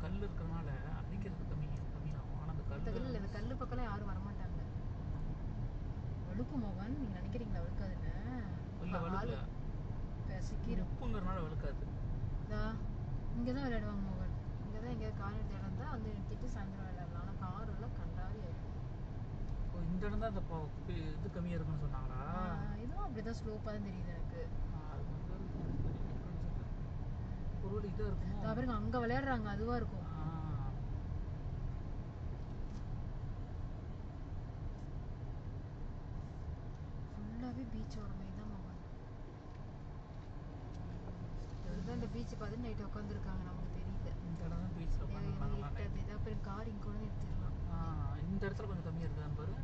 கல் இருக்கிறதுனால அடிக்கிறது கம்மியாகும். ஆனால் அந்த கல் இந்த கல் பக்கம்லாம் யாரும் வரமாட்டாங்க. வழுக்கும் மோகன், நீங்க நினைக்கிறீங்களா வழுக்காதுன்னு? இல்லை வழுக்கல, சிக்கிரும். உப்புங்கிறனால வழுக்காது. இங்கே தான் விளையாடுவாங்க மோகன். இங்கே தான் எங்கேயாவது கார் எடுத்து இடம் தான் வந்து நிறுத்திட்டு சாயந்தரம் விளையாடலாம். ஆனால் கார் எல்லாம் கண்டாவே ஆயிடும். இந்த இடம் தான் இந்த இது கம்மியாக இருக்குன்னு சொன்னாங்களா? இதுவும் அப்படிதான் ஸ்லோப்பாக தான் தெரியுது எனக்கு. அது வந்து பெரிய டிஃப்ரென்ஸ் இல்லை. ஒரு இதாக இருக்குமோ பாருங்க, அங்கே விளையாடுறாங்க, அதுவாக இருக்கும். ஃபுல்லாகவே பீச் ஓரமே தான் மோகன். இதுதான் இந்த பீச் பார்த்து நைட்டு உட்காந்துருக்காங்க, நமக்கு தெரியல. இந்த இடம் தான் பீச்சில் உட்காந்துருக்காங்க. அப்புறம் கார் இங்கே கூட நிறுத்திடலாம். இந்த இடத்துல கொஞ்சம் கம்மியாக இருக்குதான்னு பாரு.